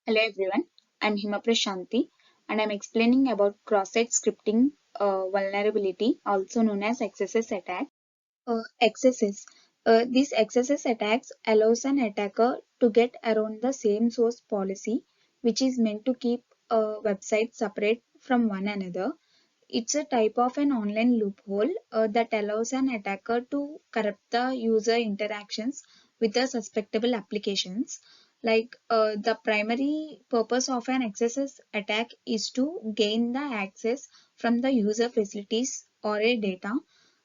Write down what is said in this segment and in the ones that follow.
Hello everyone, I'm Hima Prashanti and I'm explaining about cross-site scripting vulnerability, also known as XSS attack. XSS. These XSS attacks allows an attacker to get around the same source policy, which is meant to keep a website separate from one another. It's a type of an online loophole that allows an attacker to corrupt the user interactions with the suspectable applications. The primary purpose of an XSS attack is to gain the access from the user facilities or a data.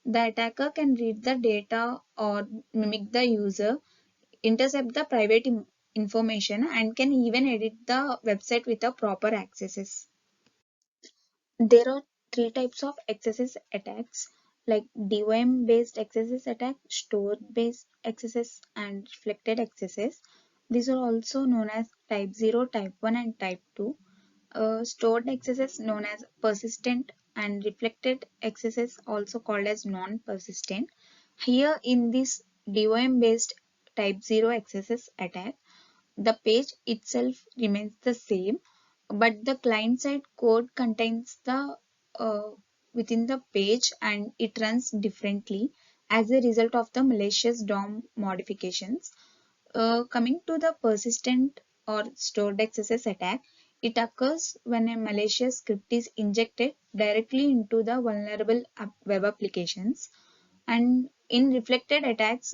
The attacker can read the data or mimic the user, intercept the private information, and can even edit the website with the proper accesses. There are three types of XSS attacks like DOM based XSS attack, store based XSS, and reflected XSS. These are also known as type 0, type 1, and type 2. Stored XSS known as persistent and reflected XSS also called as non-persistent. Here in this DOM based type 0 XSS attack, the page itself remains the same, but the client side code contains the uh, within the page and it runs differently as a result of the malicious DOM modifications. Coming to the persistent or stored XSS attack, it occurs when a malicious script is injected directly into the vulnerable web applications. And in reflected attacks,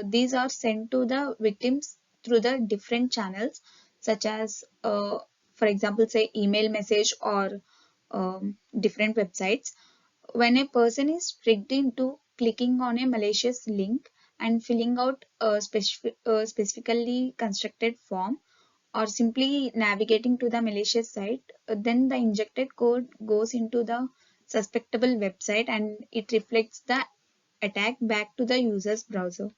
these are sent to the victims through the different channels, such as, for example, say email message or different websites. When a person is tricked into clicking on a malicious link and filling out a specifically constructed form or simply navigating to the malicious site, then the injected code goes into the suspectable website and it reflects the attack back to the user's browser.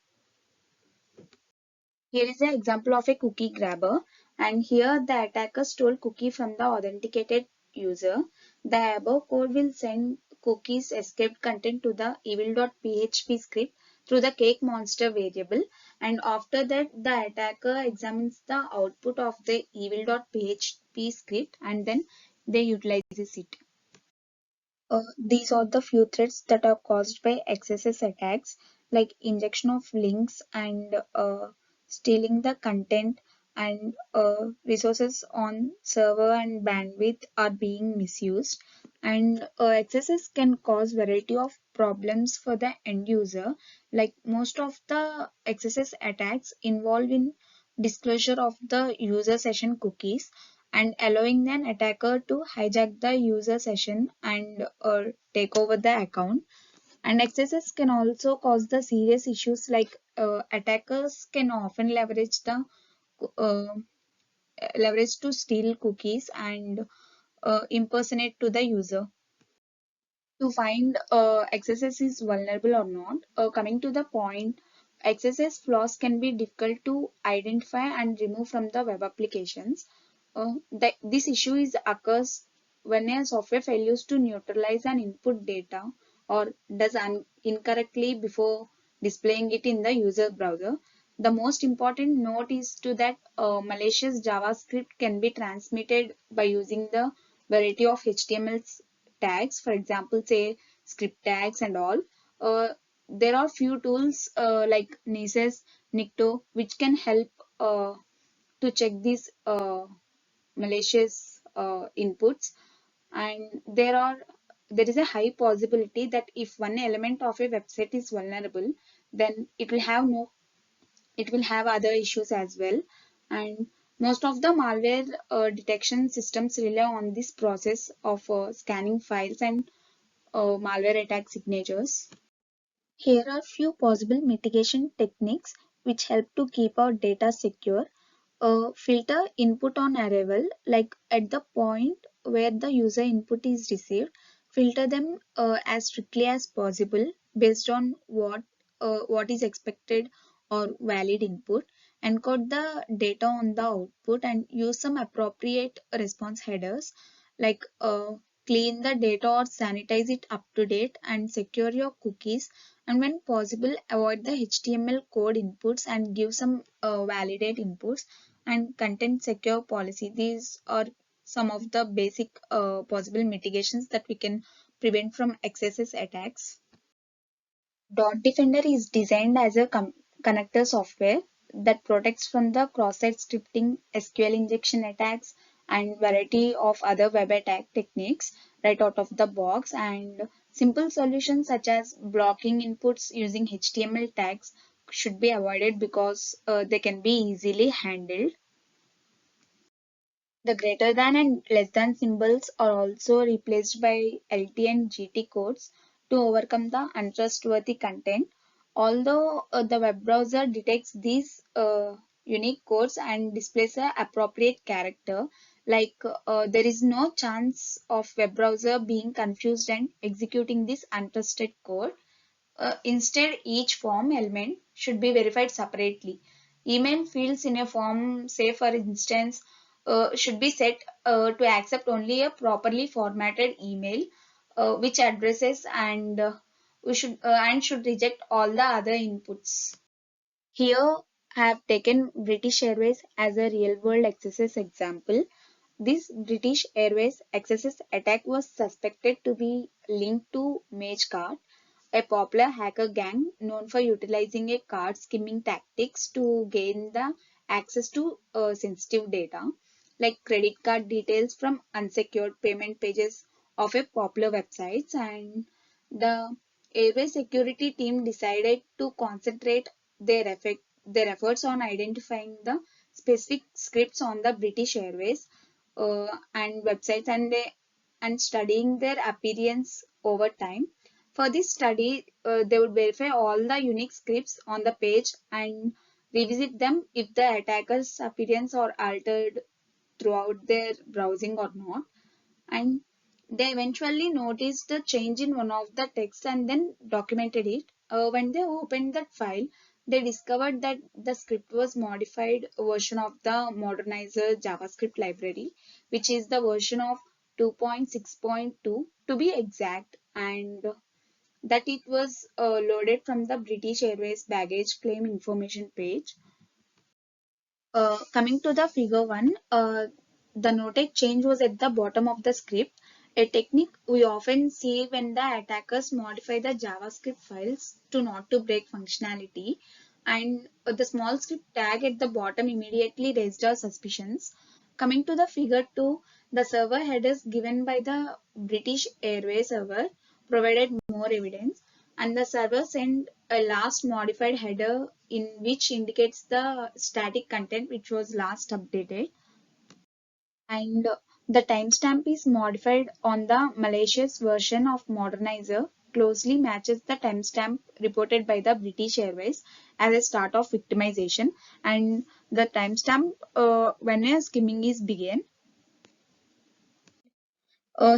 Here is an example of a cookie grabber, and here the attacker stole cookie from the authenticated user. The above code will send cookies escaped content to the evil.php script through the cake monster variable, and after that the attacker examines the output of the evil.php script and then they utilizes it. These are the few threats that are caused by XSS attacks, like injection of links and stealing the content, and resources on server and bandwidth are being misused. And XSS can cause variety of problems for the end user. Like most of the XSS attacks involve in disclosure of the user session cookies and allowing an attacker to hijack the user session and take over the account. And XSS can also cause the serious issues like attackers can often uh, leverage to steal cookies and impersonate to the user. To find XSS is vulnerable or not, coming to the point, XSS flaws can be difficult to identify and remove from the web applications. This issue is occurs when a software fails to neutralize an input data or does incorrectly before displaying it in the user browser. The most important note is to that malicious JavaScript can be transmitted by using the variety of HTML tags, for example, say script tags and all. Uh, there are few tools like Nices, Nikto, which can help to check these malicious inputs. And there is a high possibility that if one element of a website is vulnerable, then it will have other issues as well. And most of the malware detection systems rely on this process of scanning files and malware attack signatures. Here are few possible mitigation techniques which help to keep our data secure. Filter input on arrival, like at the point where the user input is received, filter them as strictly as possible based on what is expected or valid input. Encode the data on the output and use some appropriate response headers, like clean the data or sanitize it up to date and secure your cookies, and when possible avoid the HTML code inputs and give some validate inputs. and content secure policy. These are some of the basic possible mitigations that we can prevent from XSS attacks. Dot Defender is designed as a connector software that protects from the cross-site scripting, SQL injection attacks, and variety of other web attack techniques right out of the box. And simple solutions such as blocking inputs using HTML tags should be avoided because they can be easily handled. The greater than and less than symbols are also replaced by LT and GT codes to overcome the untrustworthy content. Although the web browser detects these unique codes and displays an appropriate character, there is no chance of web browser being confused and executing this untrusted code. Instead, each form element should be verified separately. Email fields in a form, say for instance, should be set to accept only a properly formatted email, which addresses and should reject all the other inputs. Here, I have taken British Airways as a real-world XSS example. This British Airways XSS attack was suspected to be linked to MageCard, a popular hacker gang known for utilizing a card skimming tactics to gain the access to sensitive data like credit card details from unsecured payment pages of a popular websites. And the airway security team decided to concentrate their efforts on identifying the specific scripts on the British Airways and websites, and studying their appearance over time. For this study, they would verify all the unique scripts on the page and revisit them if the attacker's appearance are altered throughout their browsing or not. And they eventually noticed the change in one of the texts and then documented it. When they opened that file, they discovered that the script was modified version of the modernizer JavaScript library, which is the version of 2.6.2 to be exact, and that it was loaded from the British Airways baggage claim information page. Coming to the figure 1, the noted change was at the bottom of the script, a technique we often see when the attackers modify the JavaScript files to not to break functionality. And the small script tag at the bottom immediately raised our suspicions. Coming to the figure 2, the server headers given by the British Airways server provided more evidence, and the server sent a last modified header in which indicates the static content which was last updated, and the timestamp is modified on the malicious version of modernizer closely matches the timestamp reported by the British Airways as a start of victimization, and the timestamp when a skimming is began.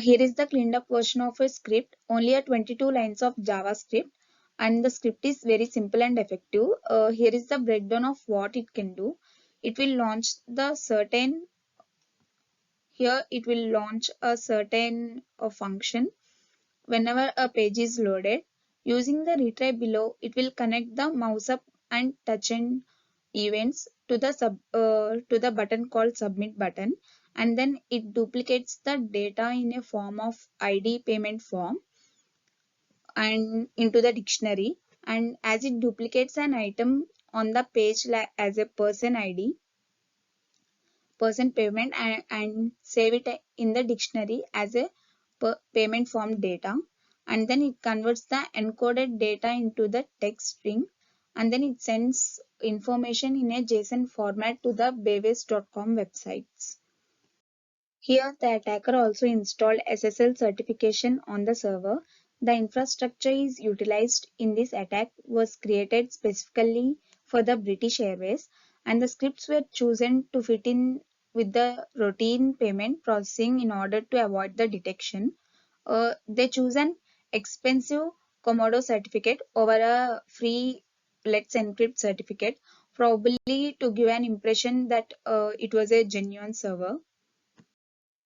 Here is the cleaned up version of a script, only a 22 lines of JavaScript, and the script is very simple and effective. Here is the breakdown of what it can do. It will launch the certain, here it will launch a certain function whenever a page is loaded. Using the retry below, it will connect the mouse up and touch and events to the to the button called submit button, and then it duplicates the data in a form of ID payment form and into the dictionary, and as it duplicates an item on the page like as a person ID, person payment, and save it in the dictionary as a payment form data, and then it converts the encoded data into the text string, and then it sends information in a JSON format to the Baywase.com websites. Here, the attacker also installed SSL certification on the server. The infrastructure is utilized in this attack was created specifically for the British Airways, and the scripts were chosen to fit in with the routine payment processing in order to avoid the detection. They choose an expensive Komodo certificate over a free Let's Encrypt certificate, probably to give an impression that it was a genuine server.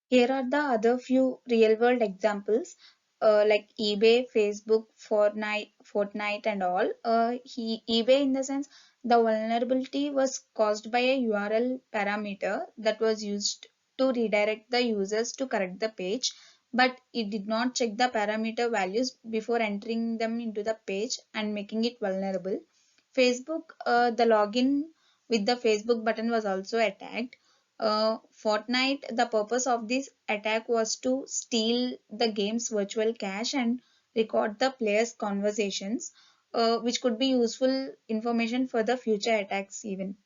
Here are the other few real world examples. like eBay, Facebook, Fortnite, and all. eBay, in the sense, the vulnerability was caused by a URL parameter that was used to redirect the users to correct the page, but it did not check the parameter values before entering them into the page and making it vulnerable. Facebook, the login with the Facebook button was also attacked. Fortnite, the purpose of this attack was to steal the game's virtual cache and record the players' conversations, which could be useful information for the future attacks even.